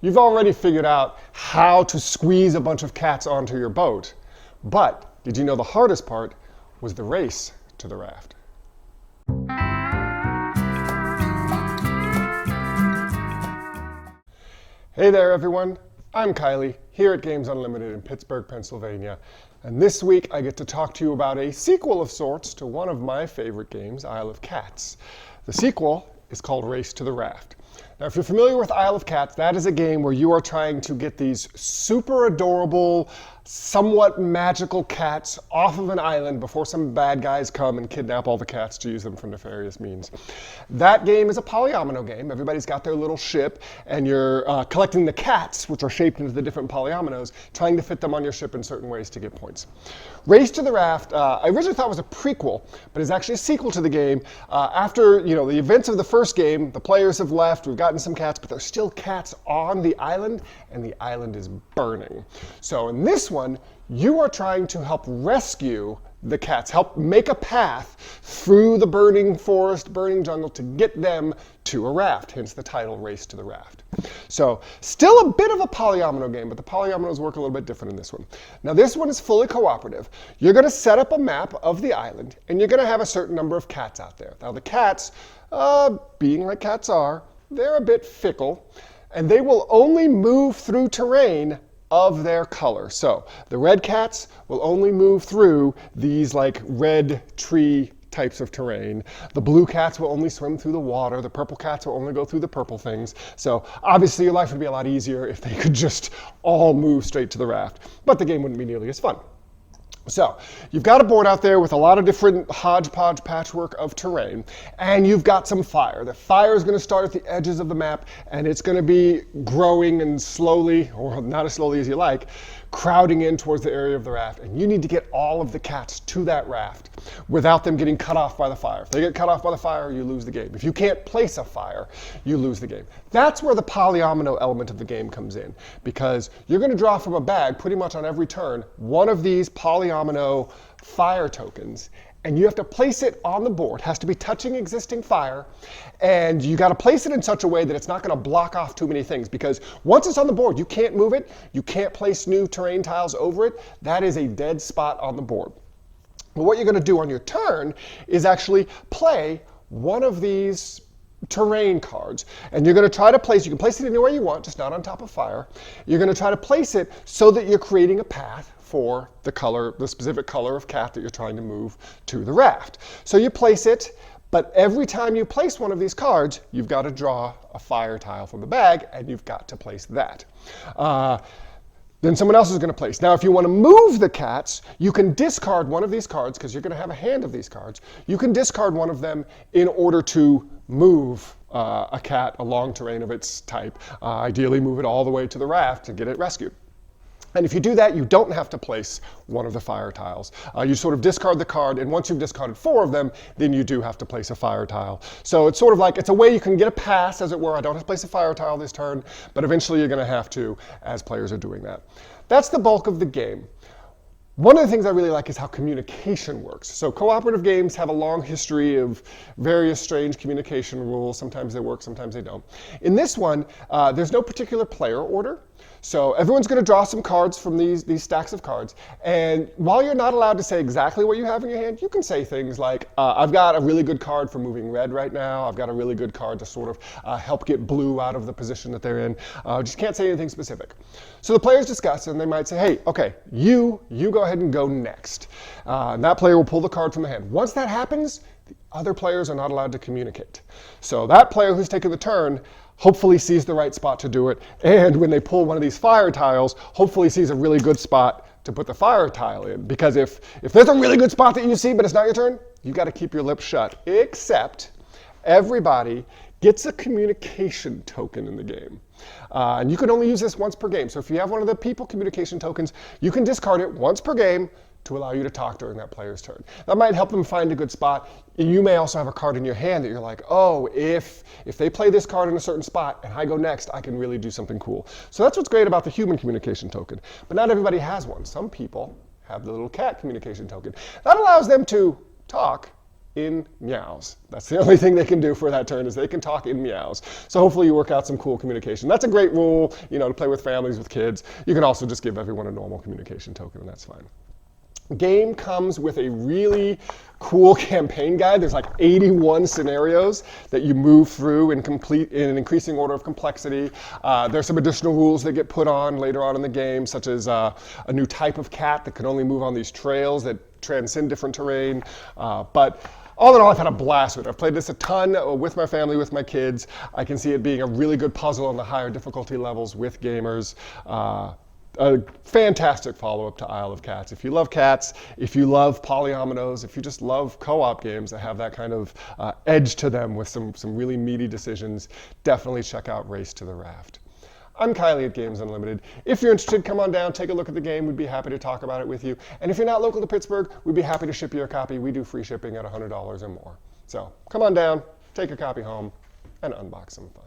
You've already figured out how to squeeze a bunch of cats onto your boat. But did you know the hardest part was the race to the raft? Hey there, everyone. I'm Kylie, here at Games Unlimited in Pittsburgh, Pennsylvania. And this week I get to talk to you about a sequel of sorts to one of my favorite games, Isle of Cats. The sequel is called Race to the Raft. Now, if you're familiar with Isle of Cats, that is a game where you are trying to get these super adorable, somewhat magical cats off of an island before some bad guys come and kidnap all the cats to use them for nefarious means. That game is a polyomino game. Everybody's got their little ship, and you're collecting the cats, which are shaped into the different polyominoes, trying to fit them on your ship in certain ways to get points. Race to the Raft, I originally thought was a prequel, but is actually a sequel to the game. After the events of the first game, the players have left, we've gotten some cats, but there's still cats on the island, and the island is burning. So in this one, you are trying to help rescue the cats, help make a path through the burning forest, burning jungle to get them to a raft, hence the title, Race to the Raft. So still a bit of a polyomino game, but the polyominoes work a little bit different in this one. Now this one is fully cooperative. You're going to set up a map of the island, and you're going to have a certain number of cats out there. Now the cats, being like cats are, they're a bit fickle, and they will only move through terrain of their color. So the red cats will only move through these like red tree types of terrain. The blue cats will only swim through the water. The purple cats will only go through the purple things. So obviously your life would be a lot easier if they could just all move straight to the raft, but the game wouldn't be nearly as fun. So you've got a board out there with a lot of different hodgepodge patchwork of terrain, and you've got some fire. The fire is going to start at the edges of the map, and it's going to be growing and slowly, or not as slowly as you like, crowding in towards the area of the raft. And you need to get all of the cats to that raft without them getting cut off by the fire. If they get cut off by the fire, you lose the game. If you can't place a fire, you lose the game. That's where the polyomino element of the game comes in, because you're going to draw from a bag pretty much on every turn one of these polyomino fire tokens, and you have to place it on the board. It has to be touching existing fire, and you got to place it in such a way that it's not going to block off too many things, because once it's on the board, you can't move it, you can't place new terrain tiles over it. That is a dead spot on the board. But what you're going to do on your turn is actually play one of these terrain cards, and you're going to try to place, you can place it anywhere you want, just not on top of fire. You're going to try to place it so that you're creating a path for the color, the specific color of cat that you're trying to move to the raft. So you place it, but every time you place one of these cards, you've got to draw a fire tile from the bag, and you've got to place that. Then someone else is going to place. Now, if you want to move the cats, you can discard one of these cards, because you're going to have a hand of these cards. You can discard one of them in order to move a cat along terrain of its type. Ideally, move it all the way to the raft to get it rescued. And if you do that, you don't have to place one of the fire tiles. You sort of discard the card, and once you've discarded 4 of them, then you do have to place a fire tile. So it's sort of like, it's a way you can get a pass, as it were. I don't have to place a fire tile this turn, but eventually you're going to have to as players are doing that. That's the bulk of the game. One of the things I really like is how communication works. So cooperative games have a long history of various strange communication rules. Sometimes they work, sometimes they don't. In this one, there's no particular player order. So everyone's going to draw some cards from these stacks of cards. And while you're not allowed to say exactly what you have in your hand, you can say things like, I've got a really good card for moving red right now. I've got a really good card to sort of help get blue out of the position that they're in. Just can't say anything specific. So the players discuss, and they might say, hey, okay, you go ahead and go next. And that player will pull the card from the hand. Once that happens, the other players are not allowed to communicate. So that player who's taken the turn hopefully sees the right spot to do it, and when they pull one of these fire tiles, hopefully sees a really good spot to put the fire tile in. Because if there's a really good spot that you see, but it's not your turn, you got to keep your lips shut. Except everybody gets a communication token in the game. And you can only use this once per game. So if you have one of the people communication tokens, you can discard it once per game to allow you to talk during that player's turn. That might help them find a good spot. You may also have a card in your hand that you're like, oh, if they play this card in a certain spot and I go next, I can really do something cool. So that's what's great about the human communication token. But not everybody has one. Some people have the little cat communication token. That allows them to talk in meows. That's the only thing they can do for that turn is they can talk in meows. So hopefully you work out some cool communication. That's a great rule, to play with families, with kids. You can also just give everyone a normal communication token, and that's fine. Game comes with a really cool campaign guide. There's like 81 scenarios that you move through and complete in an increasing order of complexity. There's some additional rules that get put on later on in the game, such as a new type of cat that can only move on these trails that transcend different terrain. But all in all, I've had a blast with it. I've played this a ton with my family, with my kids. I can see it being a really good puzzle on the higher difficulty levels with gamers. A fantastic follow-up to Isle of Cats. If you love cats, if you love polyominoes, if you just love co-op games that have that kind of edge to them with some really meaty decisions, definitely check out Race to the Raft. I'm Kylie at Games Unlimited. If you're interested, come on down, take a look at the game. We'd be happy to talk about it with you. And if you're not local to Pittsburgh, we'd be happy to ship you a copy. We do free shipping at $100 or more. So come on down, take a copy home, and unbox some fun.